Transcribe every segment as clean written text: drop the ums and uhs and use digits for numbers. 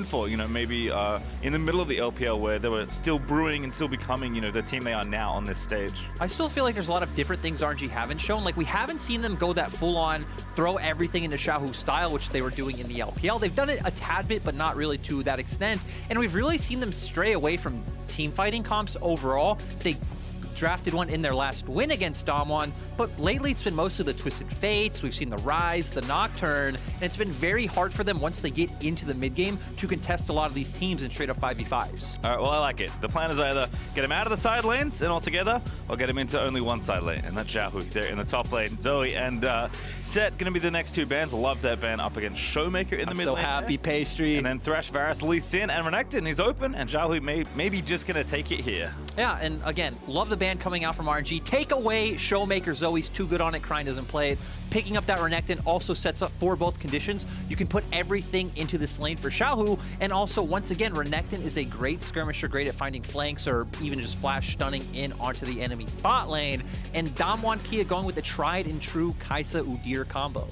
for, you know, maybe in the middle of the LPL where they were still brewing and still becoming, you know, the team they are now on this stage. I still feel like there's a lot of different things RNG haven't shown. Like, we haven't seen them go that full-on, throw everything into Xiaohu style, which they were doing in the LPL. They've done it a tad bit, but not really to that extent. And we've really seen them stray away from team fighting comps overall. They drafted one in their last win against Damwon, but lately it's been mostly the Twisted Fates. We've seen the Rise, the Nocturne, and it's been very hard for them once they get into the mid game to contest a lot of these teams in straight up 5v5s. All right, well, I like it. The plan is either get him out of the side lanes and altogether, or get him into only one side lane, and that's Xiaohu there in the top lane. Zoe and Set gonna be the next two bans. Love that ban up against Showmaker in the mid lane. So happy, Pastry. And then Thresh, Varus, Lee Sin, and Renekton is open, and Xiaohu maybe just gonna take it here. Yeah, and again, love the ban coming out from RNG. Take away Showmaker. Zoe's too good on it. Crying doesn't play it. Picking up that Renekton also sets up for both conditions. You can put everything into this lane for Xiaohu, and also, once again, Renekton is a great skirmisher, great at finding flanks or even just flash stunning in onto the enemy bot lane. And Damwon Kia going with the tried and true Kai'Sa Udyr combo.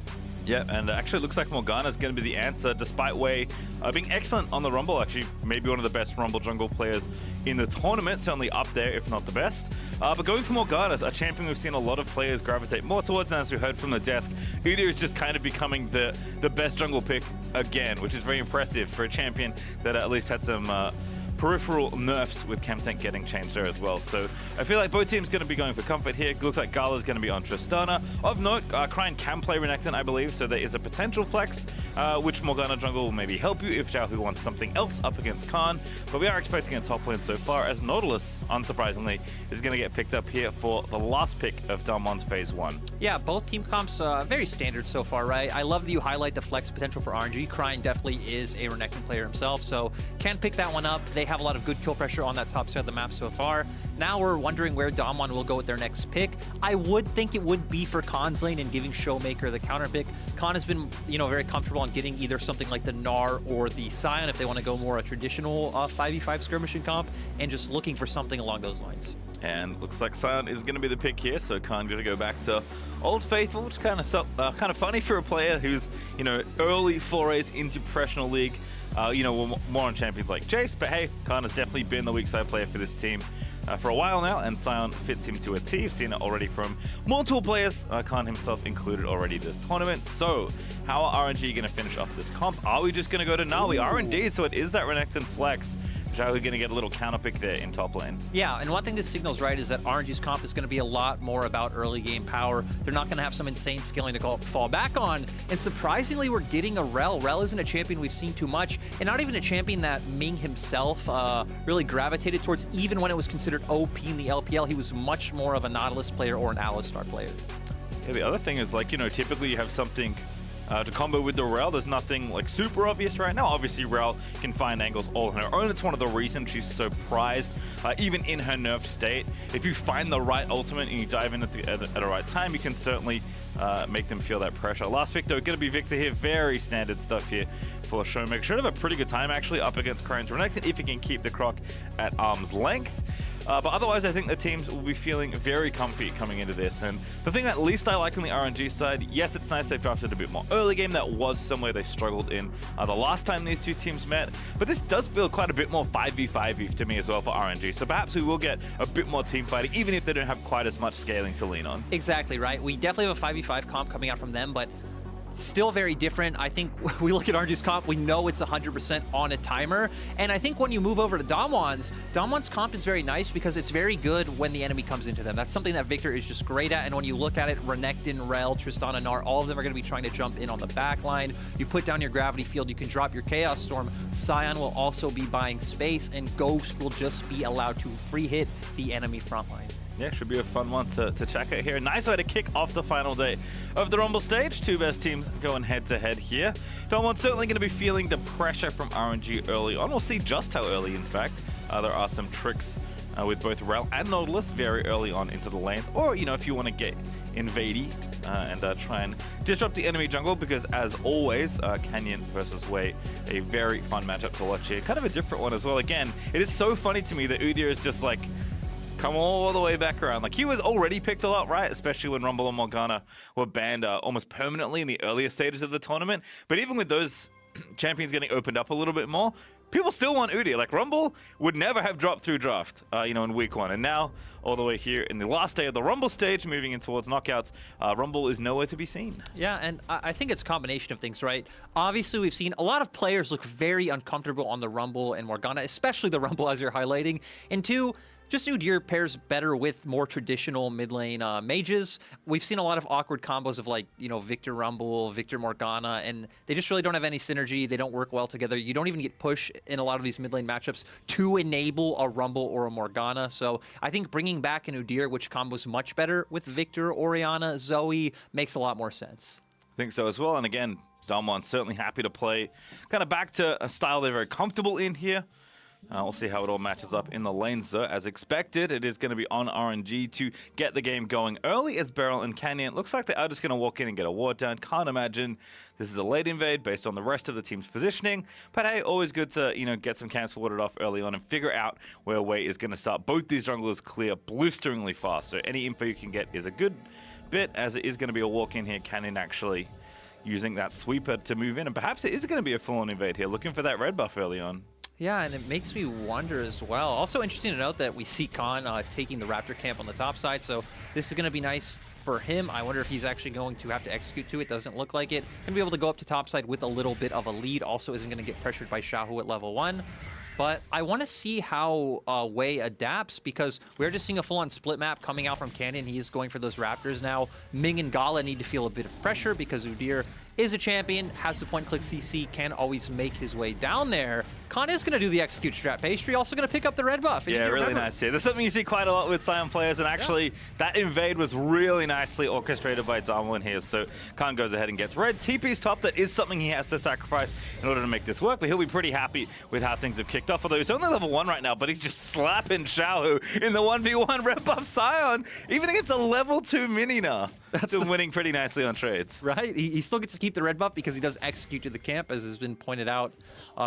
Yeah, and actually it looks like Morgana is going to be the answer, despite Wei being excellent on the Rumble. Actually, maybe one of the best Rumble jungle players in the tournament, certainly up there, if not the best. But going for Morgana, a champion we've seen a lot of players gravitate more towards, and as we heard from the desk, Udyr is just kind of becoming the best jungle pick again, which is very impressive for a champion that at least had some peripheral nerfs with Chemtank getting changed there as well. So I feel like both teams going to be going for comfort here. Looks like Gala's going to be on Tristana. Of note, Crying can play Renekton, I believe, so there is a potential flex, which Morgana jungle will maybe help you if Xiaohu wants something else up against Khan. But we are expecting a top lane so far, as Nautilus, unsurprisingly, is going to get picked up here for the last pick of Damwon's Phase 1. Yeah, both team comps very standard so far, right? I love that you highlight the flex potential for RNG. Crying definitely is a Renekton player himself, so can pick that one up. They have a lot of good kill pressure on that top side of the map so far. Now we're wondering where Damwon will go with their next pick. I would think it would be for Khan's lane and giving Showmaker the counter pick. Khan has been, you know, very comfortable on getting either something like the Gnar or the Sion if they want to go more a traditional 5v5 skirmishing comp, and just looking for something along those lines. And looks like Sion is going to be the pick here, so Khan going to go back to Old Faithful, which is kind of funny for a player who's, you know, early forays into professional league. You know, more on champions like Jace, but hey, Khan has definitely been the weak side player for this team for a while now, and Sion fits him to a T. We've seen it already from multiple players, Khan himself included already this tournament. So, how are RNG going to finish off this comp? Are we just going to go to Gnar? We are indeed, so it is that Renekton flex. Xiaohu going to get a little counter pick there in top lane. Yeah, and one thing this signals right is that RNG's comp is going to be a lot more about early game power. They're not going to have some insane skilling to fall back on. And surprisingly, we're getting a Rel. Rel isn't a champion we've seen too much, and not even a champion that Ming himself really gravitated towards. Even when it was considered OP in the LPL, he was much more of a Nautilus player or an Alistar player. Yeah, the other thing is, like, you know, typically you have something to combo with the Rel. There's nothing like super obvious right now. Obviously, Rel can find angles all on her own. It's one of the reasons she's so prized, even in her nerfed state. If you find the right ultimate and you dive in at the right time, you can certainly make them feel that pressure. Last pick, though, going to be Victor here. Very standard stuff here for Showmaker. Should have a pretty good time, actually, up against Crying's Renekton if he can keep the Croc at arm's length. But otherwise, I think the teams will be feeling very comfy coming into this. And the thing at least I like on the RNG side, yes, it's nice they've drafted a bit more early game. That was somewhere they struggled in the last time these two teams met. But this does feel quite a bit more 5v5 to me as well for RNG. So perhaps we will get a bit more team fighting, even if they don't have quite as much scaling to lean on. Exactly, right? We definitely have a 5v5 comp coming out from them, but still very different. I think we look at RNG's comp, we know it's 100% on a timer. And I think when you move over to Damwon's comp is very nice because it's very good when the enemy comes into them. That's something that Victor is just great at. And when you look at it, Renekton, Rel, Tristana, Gnar, all of them are going to be trying to jump in on the back line. You put down your Gravity Field, you can drop your Chaos Storm. Sion will also be buying space, and Ghost will just be allowed to free hit the enemy front line. Yeah, should be a fun one to check out here. Nice way to kick off the final day of the Rumble stage. Two best teams going head-to-head here. Damwon's certainly going to be feeling the pressure from RNG early on. We'll see just how early, in fact. There are some tricks with both Rel and Nautilus very early on into the lanes. Or, you know, if you want to get invadey and try and disrupt the enemy jungle, because as always, Canyon versus Wei, a very fun matchup to watch here. Kind of a different one as well. Again, it is so funny to me that Udyr is just like, come all the way back around. Like, he was already picked a lot, right? Especially when Rumble and Morgana were banned almost permanently in the earlier stages of the tournament. But even with those champions getting opened up a little bit more, people still want Udyr. Like, Rumble would never have dropped through draft, in week 1. And now, all the way here in the last day of the Rumble stage, moving in towards knockouts, Rumble is nowhere to be seen. Yeah, and I think it's a combination of things, right? Obviously, we've seen a lot of players look very uncomfortable on the Rumble and Morgana, especially the Rumble, as you're highlighting. And 2, just Udyr pairs better with more traditional mid lane mages. We've seen a lot of awkward combos of Victor Rumble, Victor Morgana, and they just really don't have any synergy. They don't work well together. You don't even get push in a lot of these mid lane matchups to enable a Rumble or a Morgana. So I think bringing back an Udyr, which combos much better with Victor, Orianna, Zoe, makes a lot more sense. I think so as well. And again, Damwon's certainly happy to play kind of back to a style they're very comfortable in here. We'll see how it all matches up in the lanes, though. As expected, it is going to be on RNG to get the game going early, as Beryl and Canyon looks like they are just going to walk in and get a ward down. Can't imagine this is a late invade based on the rest of the team's positioning. But hey, always good to, get some camps warded off early on and figure out where Wei is going to start. Both these junglers clear blisteringly fast, so any info you can get is a good bit, as it is going to be a walk in here. Canyon actually using that sweeper to move in, and perhaps it is going to be a full-on invade here, looking for that red buff early on. Yeah, and it makes me wonder as well. Also interesting to note that we see Khan taking the Raptor camp on the top side, so this is going to be nice for him. I wonder if he's actually going to have to execute to it. Doesn't look like it. Going to be able to go up to top side with a little bit of a lead. Also isn't going to get pressured by Xiaohu at level 1. But I want to see how Wei adapts, because we're just seeing a full-on split map coming out from Canyon. He is going for those Raptors now. Ming and Gala need to feel a bit of pressure because Udyr is a champion, has the point-click CC, can always make his way down there. Khan is going to do the execute strat. Pastry also going to pick up the red buff. Yeah, really nice here. There's something you see quite a lot with Sion players, and actually that invade was really nicely orchestrated by Damwon here. So Khan goes ahead and gets red. TP's top, that is something he has to sacrifice in order to make this work, but he'll be pretty happy with how things have kicked off. Although he's only level 1 right now, but he's just slapping Xiaohu in the 1v1 red buff Sion, even against a level 2 Minina. Still winning pretty nicely on trades. Right, he still gets to keep the red buff because he does execute to the camp, as has been pointed out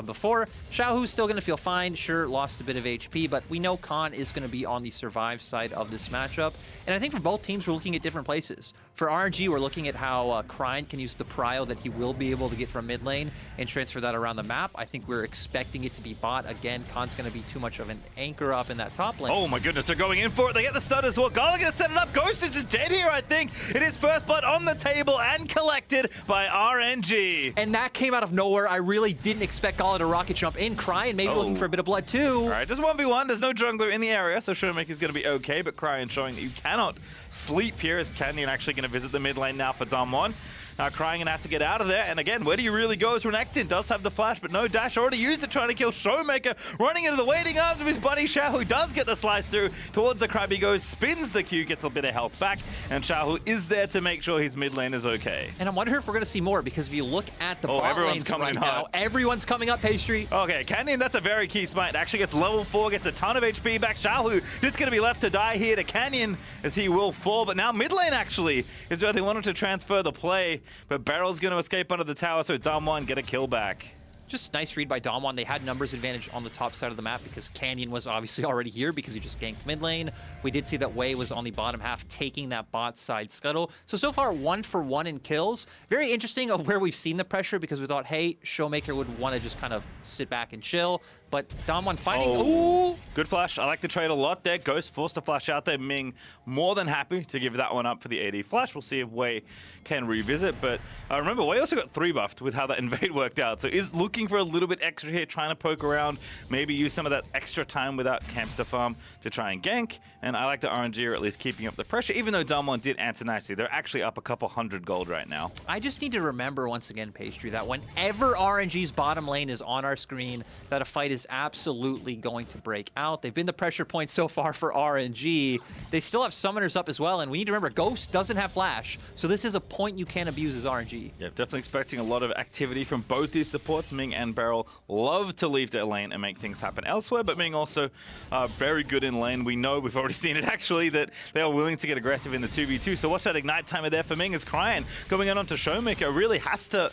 before. Xiaohu's still going to feel fine. Sure, lost a bit of HP, but we know Khan is going to be on the survive side of this matchup. And I think for both teams, we're looking at different places. For RNG, we're looking at how Krine can use the prio that he will be able to get from mid lane and transfer that around the map. I think we're expecting it to be bot. Again, Khan's going to be too much of an anchor up in that top lane. Oh my goodness, they're going in for it. They get the stun as well. Gala going to set it up. Ghost is just dead here, I think. It is first blood on the table and collected by RNG. And that came out of nowhere. I really didn't expect Gala to rocket jump in. Krine maybe looking for a bit of blood too. All right, just 1v1. There's no jungler in the area, so Showmaker's going to be okay, but Krine showing that you cannot sleep here, as Canyon actually going to visit the mid lane now for Damwon. Now Krine gonna have to get out of there, and again, where do you really go as Renekton? Does have the flash, but no dash. Already used it trying to kill Showmaker, running into the waiting arms of his buddy Xiao, who does get the slice through. Towards the crab he goes, spins the Q, gets a bit of health back, and Xiao is there to make sure his mid lane is okay. And I'm wondering if we're gonna see more, because if you look at the bot lanes coming right in now, hard. everyone's coming up, Pastry. Okay, Canyon, that's a very key smite. Actually gets level 4, gets a ton of HP back. Xiao just gonna be left to die here to Canyon, as he will fall, but now mid lane actually is where they wanted to transfer the play, but Barrel's going to escape under the tower, so Damwon get a kill back. Just nice read by Damwon. They had numbers advantage on the top side of the map because Canyon was obviously already here because he just ganked mid lane. We did see that Wei was on the bottom half taking that bot side scuttle. So far 1 for 1 in kills. Very interesting of where we've seen the pressure, because we thought, hey, Showmaker would want to just kind of sit back and chill. But Damwon fighting. Oh, good flash. I like the trade a lot there. Ghost forced to flash out there. Ming more than happy to give that one up for the AD flash. We'll see if Wei can revisit. But remember, Wei also got 3 buffed with how that invade worked out. So is looking for a little bit extra here, trying to poke around, maybe use some of that extra time without camps to farm to try and gank. And I like the RNG are at least keeping up the pressure, even though Damwon did answer nicely. They're actually up a couple 100 gold right now. I just need to remember once again, Pastry, that whenever RNG's bottom lane is on our screen, that a fight is absolutely going to break out. They've been the pressure point so far for RNG. They still have summoners up as well, and we need to remember, Ghost doesn't have flash, so this is a point you can't abuse as RNG. Yeah, definitely expecting a lot of activity from both these supports. Ming Ming and Beryl love to leave their lane and make things happen elsewhere, but Ming also very good in lane. We know, we've already seen it actually, that they are willing to get aggressive in the 2v2. So watch that Ignite timer there for Ming as Cryan going in onto Showmaker really has to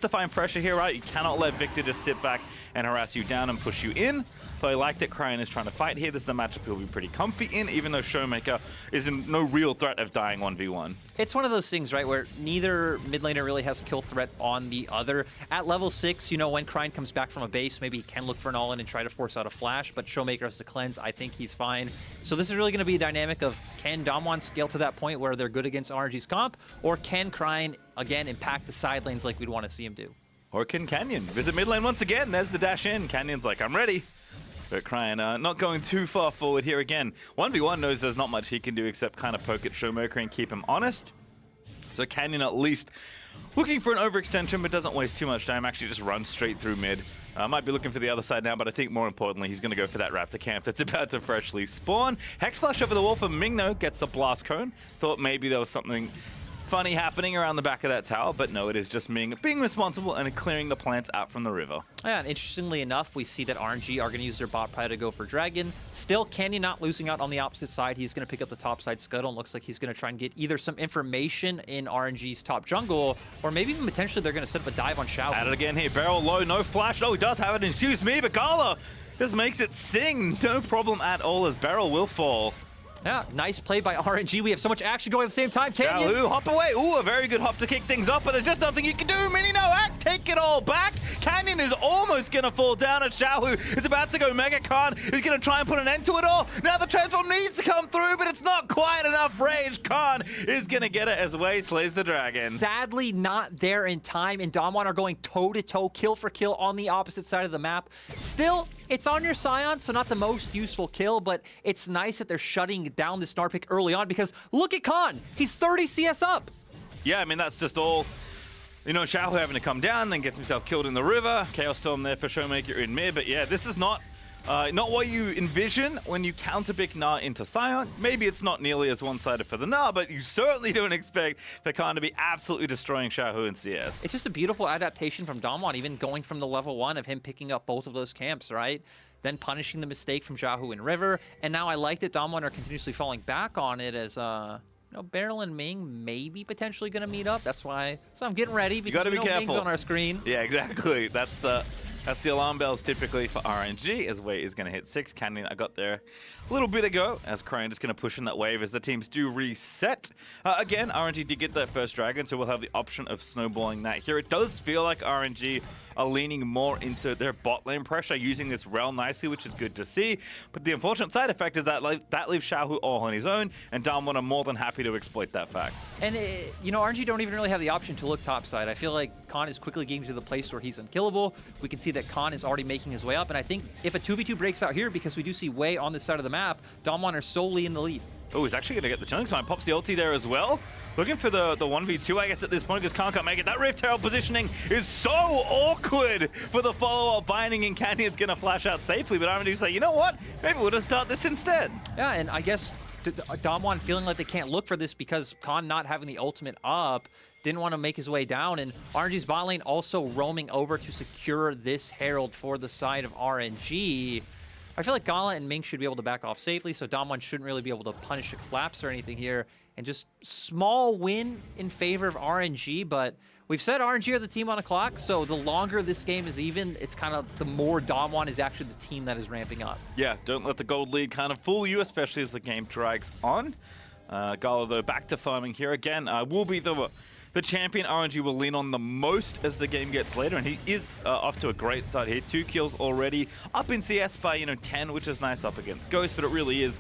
find pressure here, right? You cannot let Victor just sit back and harass you down and push you in. So I like that Cryan is trying to fight here. This is a matchup he'll be pretty comfy in, even though Showmaker is in no real threat of dying 1v1. It's one of those things, right, where neither mid laner really has kill threat on the other. At level 6, you know, when Cryan comes back from a base, maybe he can look for an all-in and try to force out a flash, but Showmaker has to cleanse. I think he's fine. So this is really going to be a dynamic of, can Damwon scale to that point where they're good against RNG's comp, or can Cryan, again, impact the side lanes like we'd want to see him do? Or can Canyon visit mid lane once again? There's the dash in. Canyon's like, I'm ready. But Cryan not going too far forward here again. 1v1 knows there's not much he can do except kind of poke at Showmaker and keep him honest. So Canyon at least looking for an overextension, but doesn't waste too much time. Actually just runs straight through mid. Might be looking for the other side now, but I think more importantly, he's going to go for that Raptor camp that's about to freshly spawn. Hex Flash over the wall for Ming, though, gets the Blast Cone. Thought maybe there was something funny happening around the back of that tower, but no, it is just Ming being responsible and clearing the plants out from the river. Yeah, and interestingly enough, we see that RNG are going to use their bot pie to go for Dragon. Still, Canyon not losing out on the opposite side. He's going to pick up the top side scuttle and looks like he's going to try and get either some information in RNG's top jungle, or maybe even potentially they're going to set up a dive on Xiao. At it again here, Beryl low, no flash. Oh, he does have it, excuse me, but Gala just makes it sing. No problem at all as Beryl will fall. Yeah, nice play by RNG. We have so much action going at the same time. Canyon. Xiao Hu, hop away. Ooh, a very good hop to kick things off, but there's just nothing you can do. Mini no act, take it all back. Canyon is almost going to fall down, and Xiao Hu is about to go Mega Khan. He's going to try and put an end to it all. Now the transform needs to come through, but it's not quite enough rage. Khan is going to get it as Wei slays the dragon. Sadly, not there in time, and Damwon are going toe-to-toe, kill for kill on the opposite side of the map. Still, it's on your Scion, so not the most useful kill, but it's nice that they're shutting down this Gnar pick early on, because look at Khan. He's 30 CS up. Yeah, I mean, that's just all, you know, Xiao Hu having to come down, then gets himself killed in the river. Chaos Storm there for Showmaker in mid, but yeah, this is not what you envision when you counterpick Gnar into Scion. Maybe it's not nearly as one-sided for the Gnar, but you certainly don't expect for Khan to be absolutely destroying Xiao Hu in CS. It's just a beautiful adaptation from Damwon, even going from the level 1 of him picking up both of those camps, right? Then punishing the mistake from Xiao Hu in river, and now I like that Damwon are continuously falling back on it as, you know, Beryl and Ming maybe potentially going to meet up. That's why I'm getting ready, because we know Ming's on our screen. Yeah, exactly. That's the alarm bells typically for RNG, as Wei is going to hit 6. Canyon, I got there a little bit ago, as Crane just going to push in that wave as the teams do reset. Again, RNG did get that first dragon, so we'll have the option of snowballing that here. It does feel like RNG are leaning more into their bot lane pressure, using this rel nicely, which is good to see. But the unfortunate side effect is that that leaves Xiao Hu all on his own, and Damwon are more than happy to exploit that fact. And, you know, RNG don't even really have the option to look topside. I feel like Khan is quickly getting to the place where he's unkillable. We can see that Khan is already making his way up, and I think if a 2v2 breaks out here, because we do see Wei on this side of the map, Damwon are solely in the lead. Oh, he's actually going to get the chilling spine. Pops the ulti there as well. Looking for the 1v2, I guess, at this point, because Khan can't make it. That Rift Herald positioning is so awkward for the follow-up binding, and Canyon's going to flash out safely. But RNG's like, you know what? Maybe we'll just start this instead. Yeah, and I guess Damwon feeling like they can't look for this because Khan not having the ultimate up, didn't want to make his way down, and RNG's bot lane also roaming over to secure this Herald for the side of RNG. I feel like Gala and Ming should be able to back off safely, so Damwon shouldn't really be able to punish a collapse or anything here. And just small win in favor of RNG, but we've said RNG are the team on the clock, so the longer this game is even, it's kind of the more Damwon is actually the team that is ramping up. Yeah, don't let the gold lead kind of fool you, especially as the game drags on. Gala, though, back to farming here again. Will be the champion RNG will lean on the most as the game gets later, and he is off to a great start here. 2 kills already, up in CS by, 10, which is nice up against Ghost, but it really is,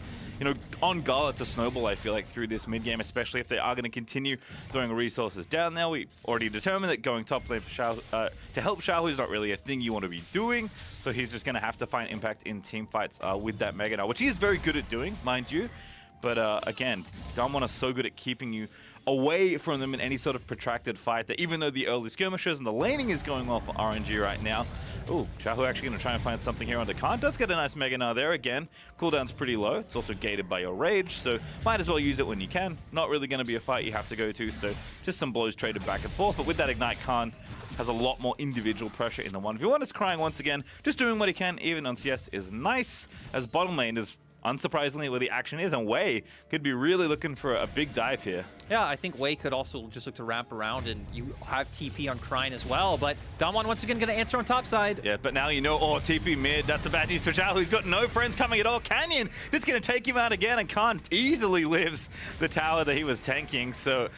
on Gala to snowball, I feel like, through this mid-game, especially if they are going to continue throwing resources down there. We already determined that going top lane for to help Xiao Hu is not really a thing you want to be doing, so he's just going to have to find impact in team fights with that Mega now, which he is very good at doing, mind you. But again, Damwon are so good at keeping you away from them in any sort of protracted fight that even though the early skirmishes and the laning is going well for RNG right now. Ooh, Xiao Hu actually going to try and find something here under Khan. Does get a nice Mega Gnar there again. Cooldown's pretty low. It's also gated by your rage, so might as well use it when you can. Not really going to be a fight you have to go to, so just some blows traded back and forth. But with that Ignite, Khan has a lot more individual pressure in the 1v1. Is Crying once again just doing what he can, even on CS is nice, as bottom lane is unsurprisingly where the action is, and Wei could be really looking for a big dive here. Yeah, I think Wei could also just look to ramp around, and you have TP on Crying as well, but Damwon once again going to answer on top side. Yeah, but now you know, oh, TP mid, that's a bad news for Xiao, who's got no friends coming at all. Canyon, that's going to take him out again, and Khan easily lives the tower that he was tanking, so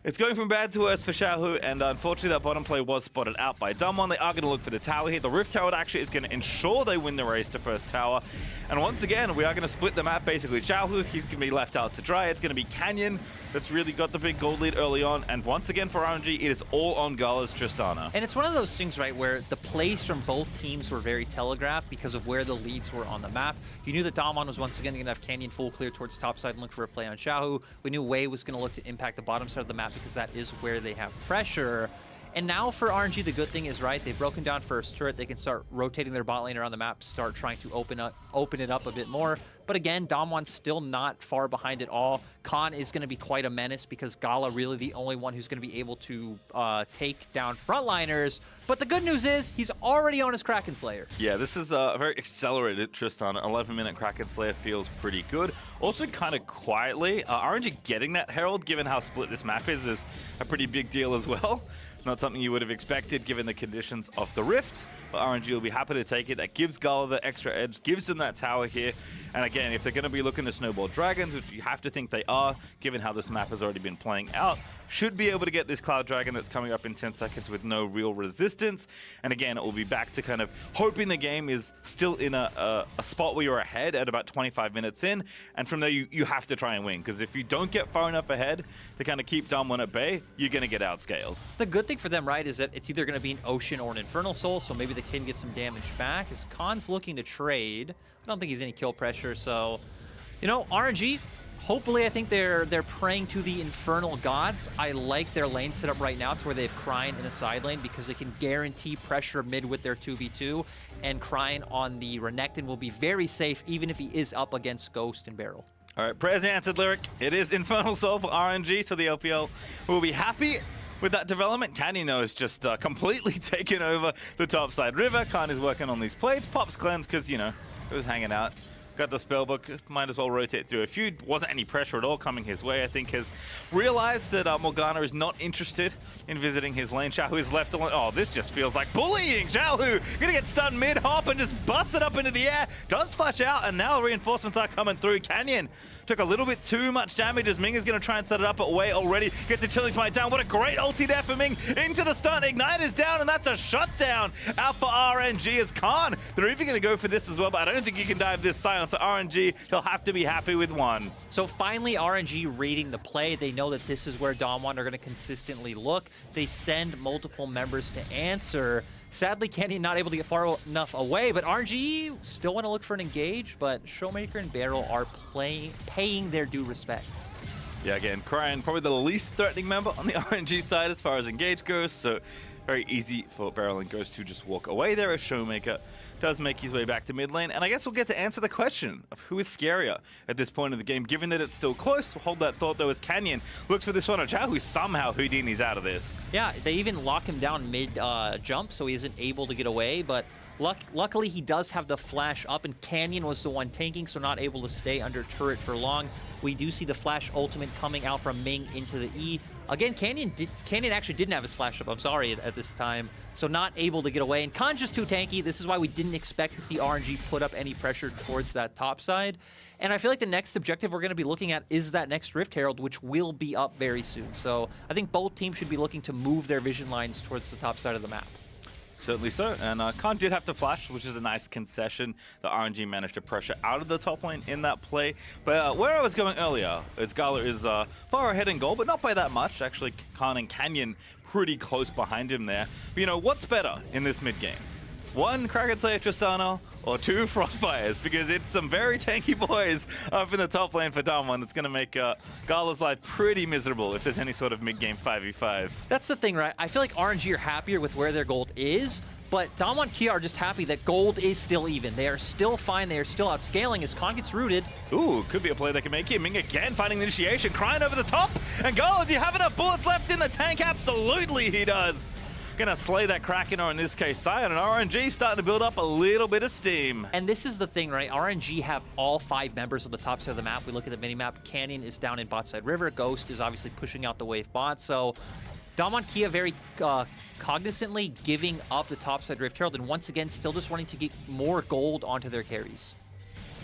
it's going from bad to worse for Xiaohu, and unfortunately that bottom play was spotted out by Damwon. They are going to look for the tower here. The Rift Herald actually is going to ensure they win the race to first tower. And once again, we are going to split the map basically. Xiaohu, he's going to be left out to dry. It's going to be Canyon that's really got the big gold lead early on. And once again for RNG, it is all on Gala's Tristana. And it's one of those things, right, where the plays from both teams were very telegraphed because of where the leads were on the map. You knew that Damwon was once again going to have Canyon full clear towards top side and look for a play on Xiaohu. We knew Wei was going to look to impact the bottom side of the map because that is where they have pressure. And now for RNG, the good thing is, right, they've broken down first turret. They can start rotating their bot lane around the map, start trying to open it up a bit more. But again, Damwon's still not far behind at all. Khan is going to be quite a menace because Gala really the only one who's going to be able to take down frontliners. But the good news is he's already on his Kraken Slayer. Yeah, this is a very accelerated Tristan. 11-minute Kraken Slayer feels pretty good. Also kind of quietly, RNG getting that Herald, given how split this map is a pretty big deal as well. Not something you would have expected given the conditions of the Rift, but RNG will be happy to take it. That gives Gala the extra edge, gives them that tower here. And again, if they're going to be looking to snowball dragons, which you have to think they are, given how this map has already been playing out, should be able to get this Cloud Dragon that's coming up in 10 seconds with no real resistance. And again, it will be back to kind of hoping the game is still in a spot where you're ahead at about 25 minutes in. And from there, you have to try and win. Because if you don't get far enough ahead to kind of keep Damwon at bay, you're going to get outscaled. The good thing for them, right, is that it's either going to be an Ocean or an Infernal Soul, so maybe they can get some damage back. As Khan's looking to trade, I don't think he's any kill pressure, so, you know, RNG, hopefully I think they're praying to the Infernal Gods. I like their lane setup right now to where they have Crying in a side lane because they can guarantee pressure mid with their 2v2, and Crying on the Renekton will be very safe even if he is up against Ghost and Barrel. All right, prayers answered, Lyric. It is Infernal Soul for RNG, so the LPL will be happy with that development. Canyon, though, is just completely taken over the top side river. Khan is working on these plates. Pops cleanse because, you know, it was hanging out. Got the spellbook, might as well rotate through a few. Wasn't any pressure at all coming his way. I think has realized that Morgana is not interested in visiting his lane. Xiaohu is left alone. Oh, this just feels like bullying. Xiaohu gonna get stunned mid-hop and just bust it up into the air. Does flash out, and now reinforcements are coming through. Canyon took a little bit too much damage as Ming is gonna try and set it up, but Wei already gets the Chilling Smite down. What a great ulti there for Ming. Into the stun. Ignite is down, and that's a shutdown out for RNG as Khan. They're even gonna go for this as well, but I don't think you can dive this silent. So RNG, he'll have to be happy with one. So finally, RNG reading the play. They know that this is where Damwon are going to consistently look. They send multiple members to answer. Sadly, Canyon not able to get far enough away, but RNG still want to look for an engage, but Showmaker and Barrel are paying their due respect. Yeah, again, Crying probably the least threatening member on the RNG side as far as engage goes, so very easy for Barrel and Ghost to just walk away there as Showmaker does make his way back to mid lane. And I guess we'll get to answer the question of who is scarier at this point in the game, given that it's still close. We'll hold that thought though as Canyon looks for this one on Xiao, who somehow Houdini's out of this. Yeah, they even lock him down mid-jump, so he isn't able to get away, but luckily he does have the flash up, and Canyon was the one tanking, so not able to stay under turret for long. We do see the flash ultimate coming out from Ming into the E. Again, Canyon actually didn't have his flash up, I'm sorry, at this time, so not able to get away. And Khan's just too tanky. This is why we didn't expect to see RNG put up any pressure towards that top side. And I feel like the next objective we're going to be looking at is that next Rift Herald, which will be up very soon. So I think both teams should be looking to move their vision lines towards the top side of the map. Certainly so, and Khan did have to flash, which is a nice concession. The RNG managed to pressure out of the top lane in that play. But where I was going earlier is Gala is far ahead in goal, but not by that much. Actually, Khan and Canyon pretty close behind him there. But, you know, what's better in this mid-game? 1, Kraken Slayer Tristana, or 2, Frostfires, because it's some very tanky boys up in the top lane for Damwon that's going to make Gala's life pretty miserable if there's any sort of mid-game 5v5. That's the thing, right? I feel like RNG are happier with where their gold is, but Damwon Kia are just happy that gold is still even. They are still fine. They are still outscaling as Khan gets rooted. Ooh, could be a play that can make it. Ming again finding the initiation, Crying over the top. And Gala, do you have enough bullets left in the tank? Absolutely he does. gonna slay that Kraken, or in this case, Sion, and RNG starting to build up a little bit of steam. And this is the thing, right? RNG have all 5 members on the top side of the map. We look at the minimap. Canyon is down in bot side river. Ghost is obviously pushing out the wave bot. So Damwon Kia very cognizantly giving up the top side Rift Herald, and once again, still just wanting to get more gold onto their carries.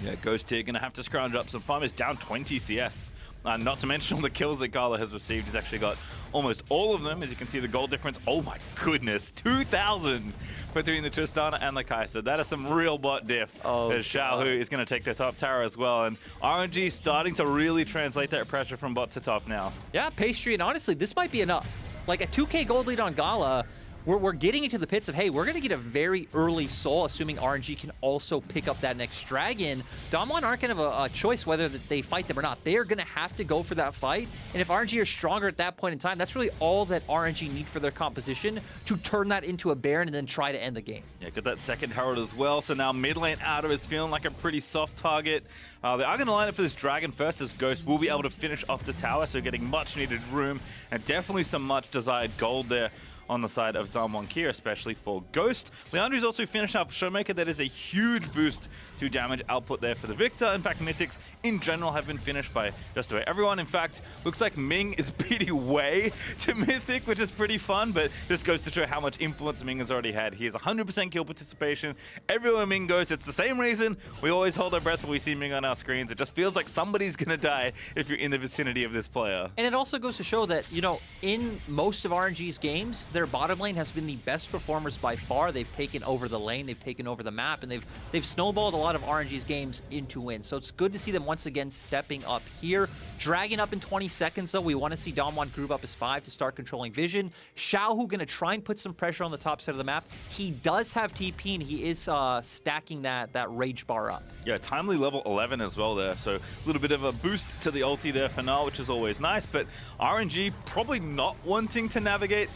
Yeah, Ghost here gonna have to scrounge up some farmers, down 20 CS. Not to mention all the kills that Gala has received. He's actually got almost all of them. As you can see, the gold difference, oh my goodness, 2,000 between the Tristana and the Kai'Sa. That is some real bot diff. As Xiaohu is going to take the top tower as well. And RNG starting to really translate that pressure from bot to top now. Yeah, Pastry, and honestly, this might be enough. Like a 2K gold lead on Gala, we're getting into the pits of, hey, we're going to get a very early soul, assuming RNG can also pick up that next dragon. Damwon aren't going to have a choice whether they fight them or not. They are going to have to go for that fight. And if RNG are stronger at that point in time, that's really all that RNG need for their composition to turn that into a Baron and then try to end the game. Yeah, got that second Herald as well. So now mid lane Outer is feeling like a pretty soft target. They are going to line up for this dragon first, as Ghost will be able to finish off the tower. So getting much needed room and definitely some much desired gold there on the side of Damwon Kia, especially for Ghost. Leandri's also finished up Showmaker. That is a huge boost to damage output there for the Victor. In fact, Mythics in general have been finished by just about everyone. In fact, looks like Ming is beating Wei to Mythic, which is pretty fun, but this goes to show how much influence Ming has already had. He has 100% kill participation. Everywhere Ming goes, it's the same reason we always hold our breath when we see Ming on our screens. It just feels like somebody's gonna die if you're in the vicinity of this player. And it also goes to show that, you know, in most of RNG's games, their bottom lane has been the best performers by far. They've taken over the lane, they've taken over the map, and they've snowballed a lot of RNG's games into wins. So it's good to see them once again stepping up here. Dragging up in 20 seconds, though. We want to see Damwon groove up his 5 to start controlling vision. Xiaohu going to try and put some pressure on the top side of the map. He does have TP, and he is stacking that rage bar up. Yeah, timely level 11 as well there. So a little bit of a boost to the ulti there for now, which is always nice. But RNG probably not wanting to navigate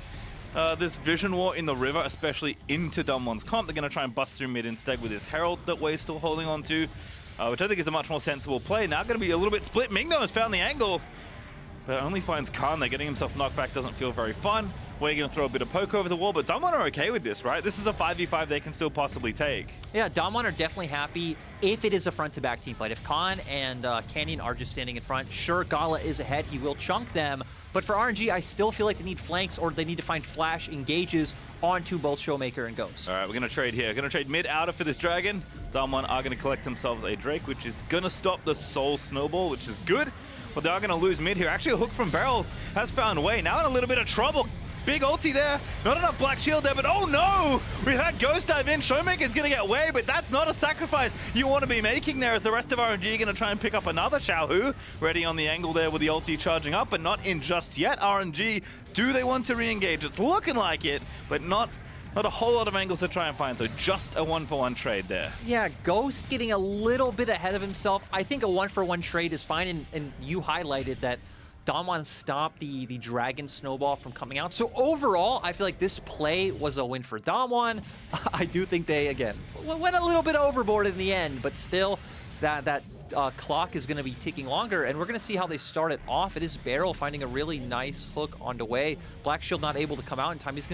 this vision war in the river, especially into Damwon's comp. They're going to try and bust through mid instead with this Herald that Wei's still holding on to, which I think is a much more sensible play. Now going to be a little bit split. Mingo has found the angle, but only finds Khan there. Getting himself knocked back doesn't feel very fun. We're going to throw a bit of poke over the wall, but Damwon are okay with this, right? This is a 5v5 they can still possibly take. Yeah, Damwon are definitely happy if it is a front-to-back team fight. If Khan and Canyon are just standing in front, sure, Gala is ahead. He will chunk them. But for RNG, I still feel like they need flanks, or they need to find flash engages onto both Showmaker and Ghost. All right, we're going to trade here. Going to trade mid-outer for this dragon. Damwon are going to collect themselves a Drake, which is going to stop the Soul Snowball, which is good. But they are going to lose mid here. Actually, a hook from Beryl has found Wei. Now in a little bit of trouble. Big ulti there. Not enough Black Shield there, but oh no! We've had Ghost dive in. Showmaker's going to get Wei, but that's not a sacrifice you want to be making there, as the rest of RNG are going to try and pick up another Xiaohu. Ready on the angle there with the ulti charging up, but not in just yet. RNG, do they want to re-engage? It's looking like it, but not a whole lot of angles to try and find, so just a 1-for-1 trade there. Yeah, Ghost getting a little bit ahead of himself. I think a 1-for-1 trade is fine, and you highlighted that Damwon stopped the Dragon Snowball from coming out. So overall, I feel like this play was a win for Damwon. I do think they, again, went a little bit overboard in the end, but still, that clock is going to be ticking longer, and we're going to see how they start it off. It is Beryl finding a really nice hook on the way. Black Shield not able to come out in time. He's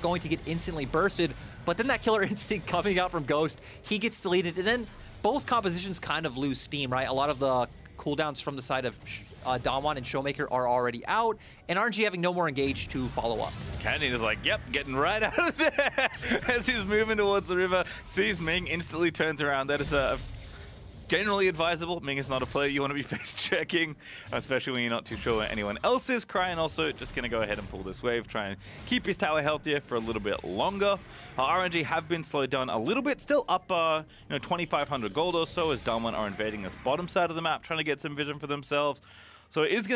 going to get instantly bursted, but then that Killer Instinct coming out from Ghost, he gets deleted, and then both compositions kind of lose steam, right? A lot of the cooldowns from the side of Damwon and Showmaker are already out, and RNG having no more engage to follow up. Canyon is like, yep, getting right out of there as he's moving towards the river. Sees Ming, instantly turns around. That is a generally advisable. Ming is not a player you want to be face checking, especially when you're not too sure where anyone else is. Cryin also just going to go ahead and pull this wave, try and keep his tower healthier for a little bit longer. RNG have been slowed down a little bit, still up 2,500 gold or so, as Damwon are invading this bottom side of the map, trying to get some vision for themselves. So it is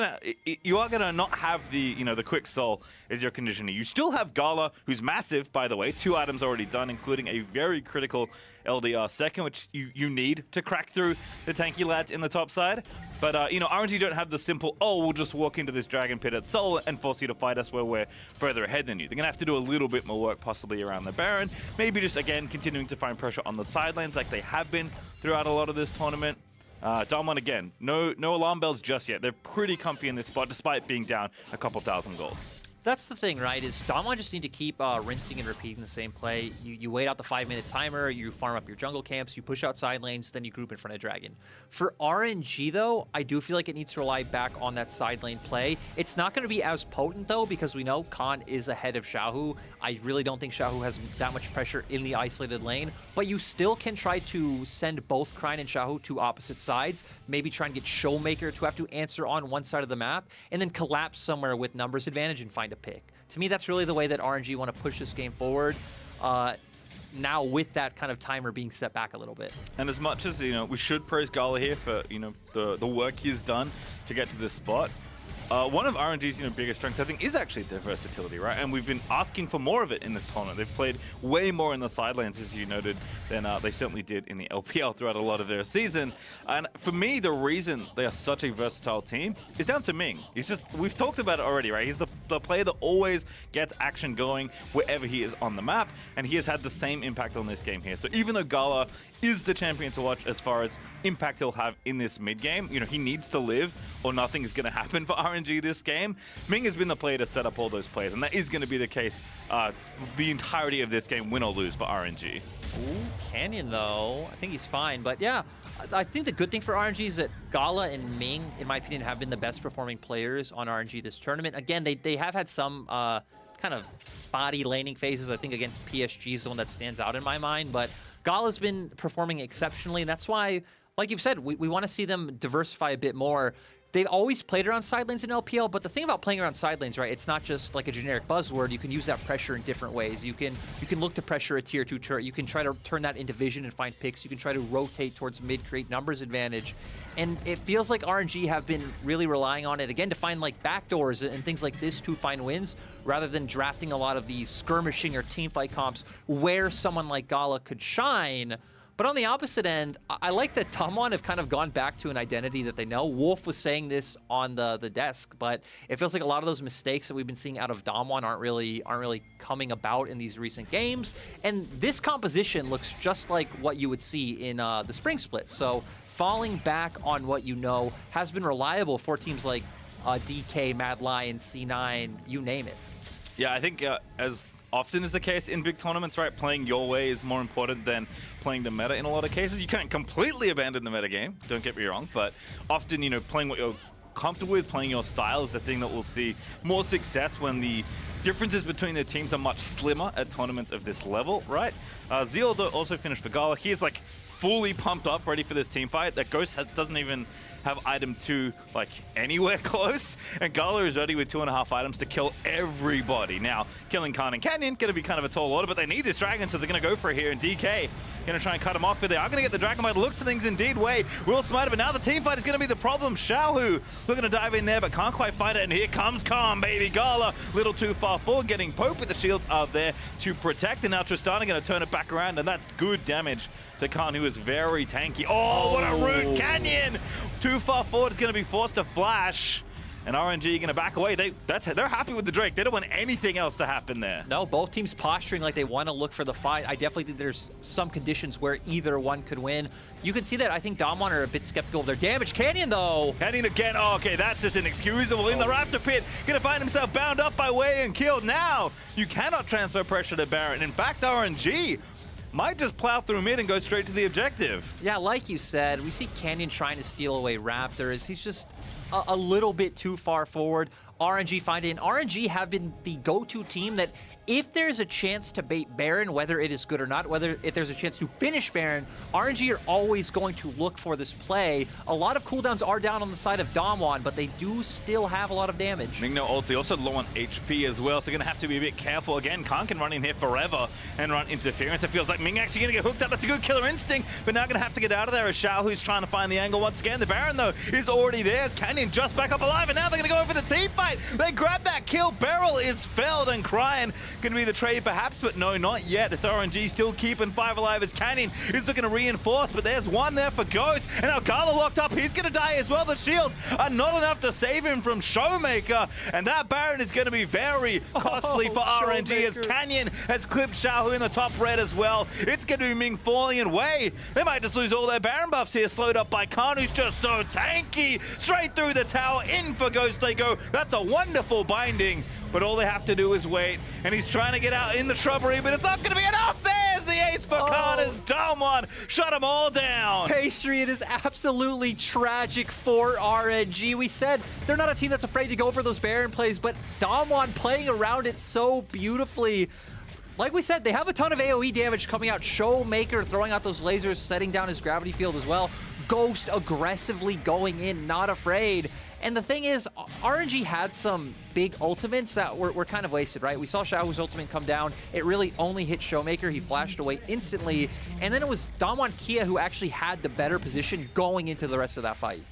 you are gonna not have the the quick soul as your conditioner. You still have Gala, who's massive, by the way. 2 items already done, including a very critical LDR second, which you need to crack through the tanky lads in the top side. But RNG don't have the simple, oh, we'll just walk into this dragon pit at soul and force you to fight us where we're further ahead than you. They're gonna have to do a little bit more work, possibly around the Baron. Maybe just again continuing to find pressure on the side lanes like they have been throughout a lot of this tournament. Damwon again, no alarm bells just yet. They're pretty comfy in this spot despite being down a couple thousand gold. that's the thing, right? Is Damwon just need to keep rinsing and repeating the same play. You wait out the 5-minute timer, you farm up your jungle camps, you push out side lanes, then you group in front of Dragon. For RNG though, I do feel like it needs to rely back on that side lane play. It's not going to be as potent though, because we know Khan is ahead of Xiaohu. I really don't think Xiaohu has that much pressure in the isolated lane, but you still can try to send both Krine and Xiaohu to opposite sides, maybe try and get Showmaker to have to answer on one side of the map, and then collapse somewhere with numbers advantage and find a pick. To me, that's really the way that RNG want to push this game forward. Now with that kind of timer being set back a little bit. And as much as, we should praise Gala here for, the work he's done to get to this spot, one of RNG's biggest strengths, I think, is actually their versatility, right? And we've been asking for more of it in this tournament. They've played way more in the side lanes, as you noted, than they certainly did in the LPL throughout a lot of their season. And for me, the reason they are such a versatile team is down to Ming. We've talked about it already, right? He's the player that always gets action going wherever he is on the map, and he has had the same impact on this game here. So even though Gala is the champion to watch as far as impact he'll have in this mid game, he needs to live or nothing is going to happen for RNG this game. Ming has been the player to set up all those plays, and that is going to be the case the entirety of this game, win or lose, for RNG. Ooh, Canyon though, I think he's fine, but yeah, I think the good thing for RNG is that Gala and Ming, in my opinion, have been the best performing players on RNG this tournament. Again, they have had some kind of spotty laning phases. I think against PSG is the one that stands out in my mind, but Gala's been performing exceptionally, and that's why, like you've said, we want to see them diversify a bit more. They've always played around side lanes in LPL, but the thing about playing around side lanes, right, it's not just like a generic buzzword. You can use that pressure in different ways. You can look to pressure a tier 2 turret. You can try to turn that into vision and find picks. You can try to rotate towards mid, create numbers advantage. And it feels like RNG have been really relying on it, again, to find like backdoors and things like this to find wins, rather than drafting a lot of these skirmishing or teamfight comps where someone like Gala could shine. But on the opposite end, I like that Damwon have kind of gone back to an identity that they know. Wolf was saying this on the desk, but it feels like a lot of those mistakes that we've been seeing out of Damwon aren't really coming about in these recent games. And this composition looks just like what you would see in the spring split. So falling back on what you know has been reliable for teams like DK, Mad Lion, C9, you name it. Yeah, I think as often is the case in big tournaments, right, playing your way is more important than playing the meta in a lot of cases. You can't completely abandon the meta game, don't get me wrong, but often, playing what you're comfortable with, playing your style is the thing that will see more success when the differences between the teams are much slimmer at tournaments of this level, right? Zeal also finished for Gala. He's like fully pumped up, ready for this team fight. That Ghost doesn't even have item 2 like anywhere close, and Gala is ready with 2.5 items to kill everybody. Now, killing Khan and Canyon gonna be kind of a tall order, but they need this dragon, so they're gonna go for it here, and DK gonna try and cut him off, but they are gonna get the dragon by the looks of things. Indeed, Wei will smite it, but now the team fight is gonna be the problem. Xiaohu, we're gonna dive in there, but can't quite find it, and here comes Khan, baby. Gala, little too far forward, getting poked, but the shields are there to protect, and now Tristana gonna turn it back around, and that's good damage to Khan, who is very tanky. Oh, what a rude Canyon! Too far forward, is going to be forced to flash, and RNG going to back away. They're happy with the Drake. They don't want anything else to happen there. No, both teams posturing like they want to look for the fight. I definitely think there's some conditions where either one could win. You can see that I think Damwon are a bit skeptical of their damage. Canyon, though. Canyon again. Oh, okay, that's just inexcusable. In the Raptor pit, going to find himself bound up by Wei and killed. Now, you cannot transfer pressure to Baron. In fact, RNG might just plow through mid and go straight to the objective. Yeah, like you said, we see Canyon trying to steal away Raptors. He's just a little bit too far forward. RNG find it, and RNG have been the go-to team that if there's a chance to bait Baron, whether it is good or not, if there's a chance to finish Baron, RNG are always going to look for this play. A lot of cooldowns are down on the side of Damwon, but they do still have a lot of damage. Ming no ulti, also low on HP as well, so you're going to have to be a bit careful. Again, Khan can run in here forever and run interference. It feels like Ming actually going to get hooked up. That's a good killer instinct, but now going to have to get out of there as Xiao, who's trying to find the angle once again. The Baron, though, is already there. As Canyon just back up alive, and now they're going to go for the team fight. They grab that kill. Beryl is felled, and crying. Going to be the trade perhaps, but no, not yet. It's RNG still keeping 5 alive as Canyon is looking to reinforce, but there's one there for Ghost, and now Gala locked up. He's going to die as well. The shields are not enough to save him from Showmaker, and that Baron is going to be very costly for RNG as Canyon has clipped Xiaohu in the top red as well. It's going to be Ming falling in Wei. They might just lose all their Baron buffs here, slowed up by Khan, who's just so tanky. Straight through the tower, in for Ghost they go. That's a wonderful binding. but all they have to do is wait, and he's trying to get out in the shrubbery, but it's not going to be enough. There's the ace for Khan as Damwon shut them all down. Pastry, it is absolutely tragic for RNG. We said they're not a team that's afraid to go for those Baron plays, but Damwon playing around it so beautifully. Like we said, they have a ton of AoE damage coming out. Showmaker throwing out those lasers, setting down his gravity field as well. Ghost aggressively going in, not afraid. And the thing is, RNG had some big ultimates that were kind of wasted, right? We saw Xiaohu's ultimate come down. It really only hit Showmaker. He flashed away instantly. And then it was Damwon Kia who actually had the better position going into the rest of that fight.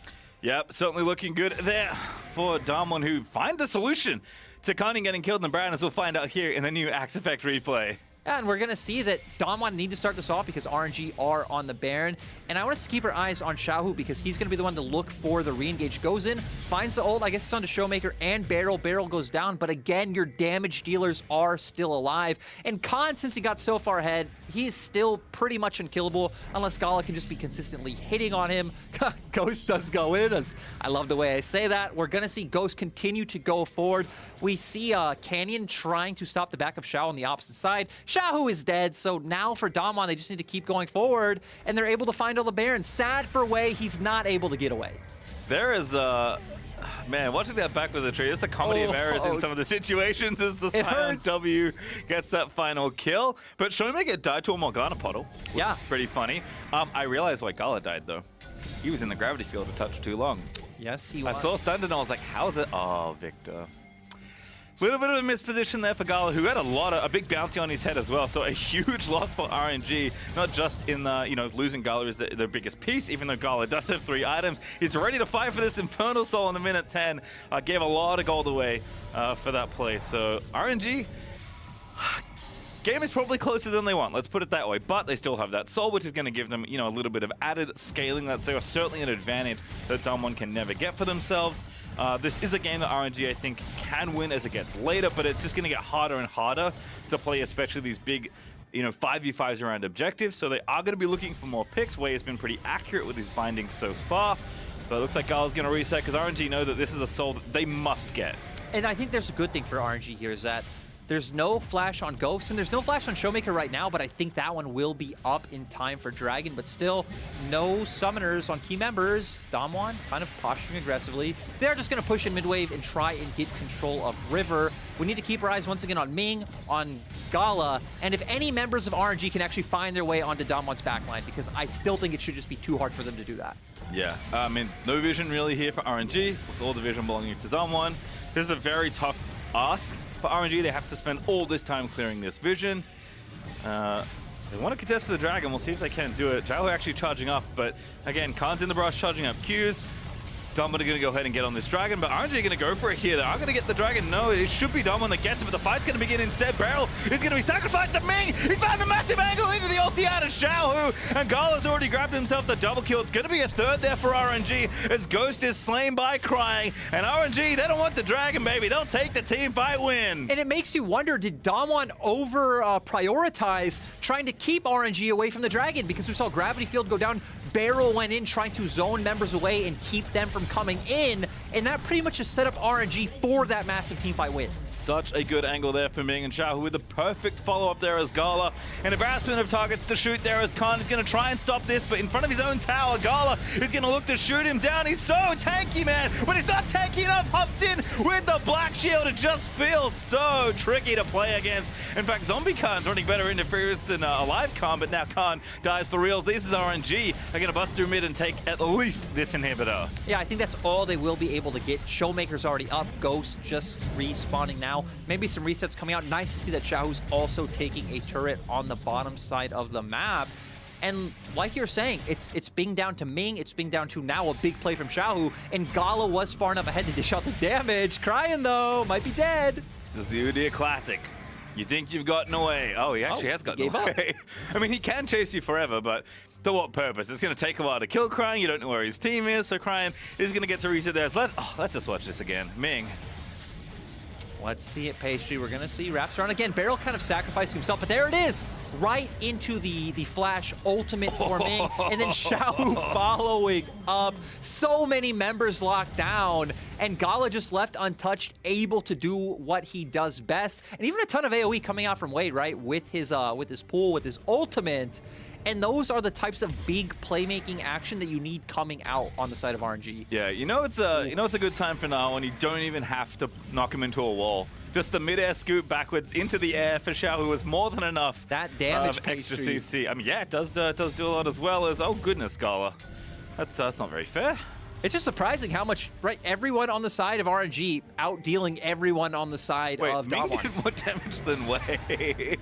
Yep, certainly looking good there for Damwon, who find the solution to Kanye getting killed in the Baron, as we'll find out here in the new Axe Effect replay. Yeah, and we're going to see that Damwon need to start this off because RNG are on the Baron. And I want us to keep our eyes on Xiaohu because he's going to be the one to look for the re-engage. Goes in, finds the ult. I guess it's on to Showmaker and Barrel. Barrel goes down, but again, your damage dealers are still alive. And Khan, since he got so far ahead, he is still pretty much unkillable unless Gala can just be consistently hitting on him. Ghost does go in. I love the way I say that. We're going to see Ghost continue to go forward. We see Canyon trying to stop the back of Xiao on the opposite side. Xiaohu is dead, so now for Damwon, they just need to keep going forward, and they're able to find all the Barons. Sad for Wei, he's not able to get away. There is man, watching that back with the tree, it's a comedy of errors in some of the situations as the silent W gets that final kill. But Showmaker died to a Morgana puddle. Yeah. Pretty funny. I realized why Gala died, though. He was in the gravity field a touch too long. Yes, he was. I saw stunned and I was like, how is it? Oh, Victor. Little bit of a misposition there for Gala, who had a big bounty on his head as well. So a huge loss for RNG, not just in the, losing Gala is their biggest piece, even though Gala does have 3 items. He's ready to fight for this Infernal Soul in a minute 10. Gave a lot of gold away for that play. So RNG, game is probably closer than they want, let's put it that way. But they still have that soul, which is going to give them, a little bit of added scaling. That's certainly an advantage that someone can never get for themselves. This is a game that RNG, I think, can win as it gets later, but it's just going to get harder and harder to play, especially these big, 5v5s around objectives. So they are going to be looking for more picks. Wei has been pretty accurate with his bindings so far, but it looks like Gala's going to reset because RNG know that this is a soul that they must get. And I think there's a good thing for RNG here is that there's no flash on Ghost, and there's no flash on Showmaker right now, but I think that one will be up in time for Dragon. But still, no summoners on key members. Damwon kind of posturing aggressively. They're just going to push in mid-wave and try and get control of River. We need to keep our eyes once again on Ming, on Gala, and if any members of RNG can actually find their way onto Damwon's backline, because I still think it should just be too hard for them to do that. Yeah, I mean, no vision really here for RNG. With all the vision belonging to Damwon. This is a very tough ask for RNG. They have to spend all this time clearing this vision. They want to contest for the Dragon. We'll see if they can do it. Xiaohu actually charging up, but again, Khan's in the brush charging up Qs. Damwon are going to go ahead and get on this Dragon, but RNG are going to go for it here. They are going to get the Dragon. No, it should be Damwon that gets it, but the fight's going to begin instead. Barrel is going to be sacrificed to Ming. He found a massive angle into the ulti out of Xiaohu, and Gala's already grabbed himself the double kill. It's going to be a third there for RNG as Ghost is slain by Crying, and RNG, they don't want the Dragon, baby. They'll take the team fight win. And it makes you wonder, did Damwon prioritize trying to keep RNG away from the Dragon? Because we saw Gravity Field go down, Barrel went in trying to zone members away and keep them from coming in, and that pretty much just set up RNG for that massive teamfight win. Such a good angle there for Ming and Xiaohu with the perfect follow-up there as Gala. An embarrassment of targets to shoot there as Khan is going to try and stop this, but in front of his own tower, Gala is going to look to shoot him down. He's so tanky, man, but he's not tanky enough. Hops in with the Black Shield. It just feels so tricky to play against. In fact, Zombie Khan's running better interference than Alive Khan, but now Khan dies for reals. This is RNG. They're going to bust through mid and take at least this inhibitor. Yeah, I think that's all they will be able to get. Showmaker's already up. Ghost just respawning now. Maybe some resets coming out. Nice to see that Xiaohu's also taking a turret on the bottom side of the map. And like you're saying, it's being down to Ming. It's being down to now a big play from Xiaohu. And Gala was far enough ahead to dish out the damage. Crying, though. Might be dead. This is the Udyr Classic. You think you've gotten away. Oh, he actually has gotten away. I mean, he can chase you forever, but to what purpose? It's going to take a while to kill Crying. You don't know where his team is, so Crying is going to get to reset there. So let's just watch this again. Ming. Let's see it, Pastry. We're going to see wraps around again. Barrel kind of sacrificing himself, but there it is. right into the flash ultimate for Ming, and then Xiaohu following up. So many members locked down, and Gala just left untouched, able to do what he does best. And even a ton of AoE coming out from Wade, right, with his pool, with his ultimate. And those are the types of big playmaking action that you need coming out on the side of RNG. Yeah, it's a good time for now when you don't even have to knock him into a wall. Just the mid-air scoop backwards into the air for Xiaohu was more than enough. That damage extra CC. I mean, yeah, it does do a lot, as well as, oh goodness, Gala. That's not very fair. It's just surprising how much, right, everyone on the side of RNG out-dealing everyone on the side of Ming Damwon. did more damage than Wei.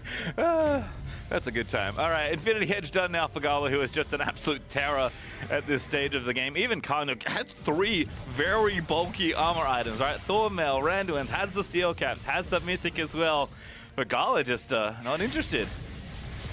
That's a good time. All right, Infinity Edge done now for Gala, who is just an absolute terror at this stage of the game. Even Khan has 3 very bulky armor items, right? Thormail, Randuin's, has the steel caps, has the mythic as well. But Gala just not interested.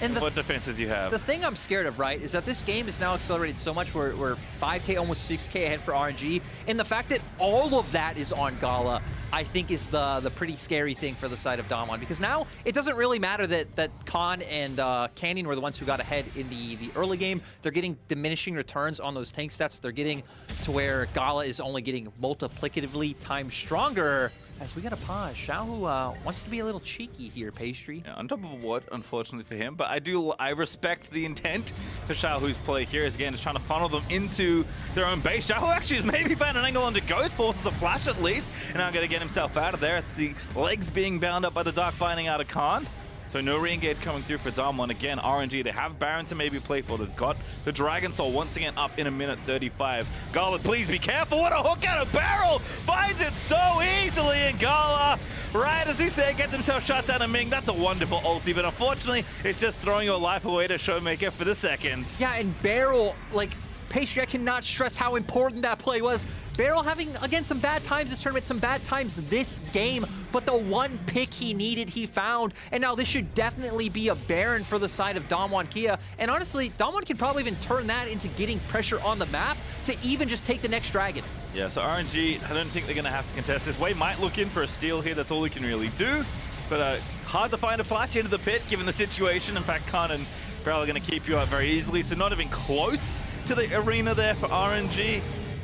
And what defenses you have. The thing I'm scared of, right, is that this game is now accelerated so much. We're 5K, almost 6K ahead for RNG. And the fact that all of that is on Gala, I think is the pretty scary thing for the side of Damwon. Because now it doesn't really matter that Khan and Canyon were the ones who got ahead in the early game. They're getting diminishing returns on those tank stats. They're getting to where Gala is only getting multiplicatively times stronger. As we got a pause, Xiaohu wants to be a little cheeky here, Pastry. Yeah, on top of what, unfortunately for him, but I respect the intent for Xiaohu's play here. Is again, just trying to funnel them into their own base. Xiaohu actually has maybe found an angle onto Ghost, forces the flash at least, and now going to get himself out of there. It's the legs being bound up by the Dark Binding out of Khan. So no re-engage coming through for Damwon. Again, RNG, they have Baron to maybe play for. They've got the Dragon Soul once again up in a minute 35. Gala, please be careful. What a hook out of barrel! Finds it so easily, and Gala, right as you say, gets himself shot down. And Ming, that's a wonderful ulti, but unfortunately, it's just throwing your life away to Showmaker for the seconds. Yeah, and Barrel, like, Pastry, I cannot stress how important that play was. Barrel having, again, some bad times this tournament, some bad times this game, but the one pick he needed, he found. And now this should definitely be a Baron for the side of Damwon Kia. And honestly, Damwon can probably even turn that into getting pressure on the map to even just take the next dragon. Yeah, so RNG, I don't think they're going to have to contest this. Wei might look in for a steal here. That's all he can really do. But hard to find a flash into the pit, given the situation. In fact, Khan and Barrel are going to keep you out very easily, so not even close to the arena there for RNG.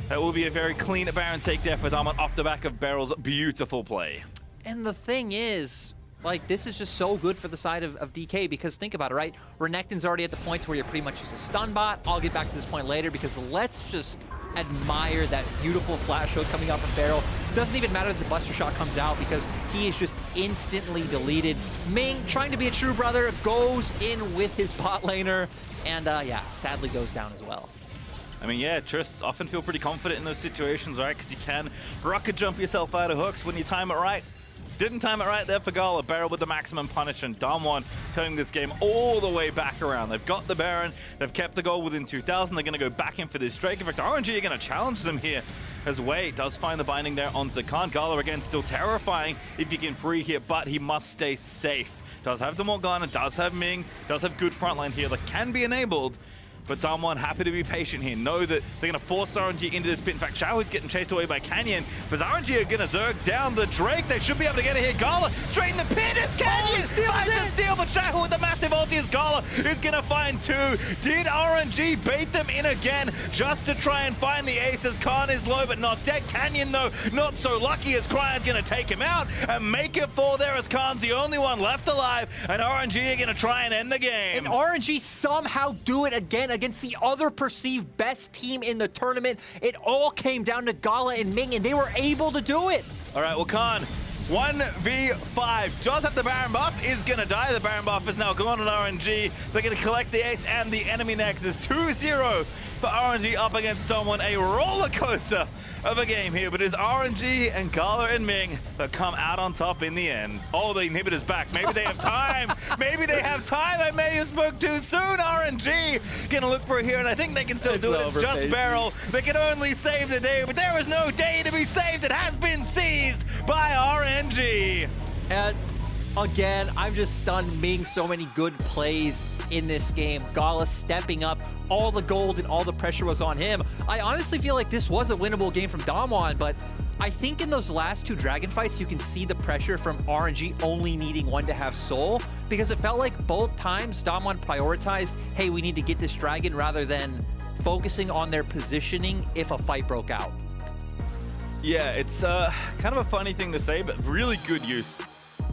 That will be a very clean Baron take there for Damwon off the back of Barrel's beautiful play. And the thing is, like, this is just so good for the side of DK, because think about it, right? Renekton's already at the point where you're pretty much just a stun bot. I'll get back to this point later, because let's just admire that beautiful flash hook coming out from Barrel. Doesn't even matter if the Buster Shot comes out, because he is just instantly deleted. Ming, trying to be a true brother, goes in with his bot laner, and yeah, sadly goes down as well. I mean, yeah, Trists often feel pretty confident in those situations, right? Because you can rocket jump yourself out of hooks when you time it right. Didn't time it right there for Gala. Barrel with the maximum punish, and Damwon turning this game all the way back around. They've got the Baron. They've kept the goal within 2,000. They're going to go back in for this Drake. In fact, RNG are going to challenge them here as Wei does find the binding there on Zakan. Gala, again, still terrifying if you can free here, but he must stay safe. Does have the Morgana, does have Ming, does have good frontline here that can be enabled. But Damwon happy to be patient here. Know that they're going to force RNG into this pit. In fact, Xiaohu's getting chased away by Canyon. But RNG are going to zerg down the Drake. They should be able to get it here. Gala straight in the pit. It's Canyon. Finds a steal, but Xiaohu with the massive ulti as Gala is going to find 2. Did RNG bait them in again just to try and find the aces? Khan is low, but not dead. Canyon, though, not so lucky, as Cryan's going to take him out and make it fall there, as Khan's the only one left alive. And RNG are going to try and end the game. And RNG somehow do it again against the other perceived best team in the tournament. It all came down to Gala and Ming, and they were able to do it. All right, well, Khan, 1v5. Does have the Baron buff, is going to die. The Baron buff is now gone on RNG. They're going to collect the ace, and the enemy next is 2-0 for RNG up against Damwon. A roller coaster of a game here, but it's RNG and Gala and Ming that come out on top in the end. Oh, the inhibitor's back. Maybe they have time. Maybe they have time. I may have spoke too soon. RNG gonna look for it here, and I think they can still do it. It's just Barrel. They can only save the day, but there is no day to be saved. It has been seized by RNG. And again, I'm just stunned. Ming, so many good plays in this game. Gala stepping up. All the gold and all the pressure was on him. I honestly feel like this was a winnable game from Damwon, but I think in those last two Dragon fights, you can see the pressure from RNG only needing one to have soul, because it felt like both times Damwon prioritized, hey, we need to get this Dragon, rather than focusing on their positioning if a fight broke out. Yeah, it's kind of a funny thing to say, but really good use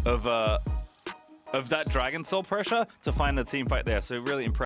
of that Dragon Soul pressure to find the team fight there. So really impressive.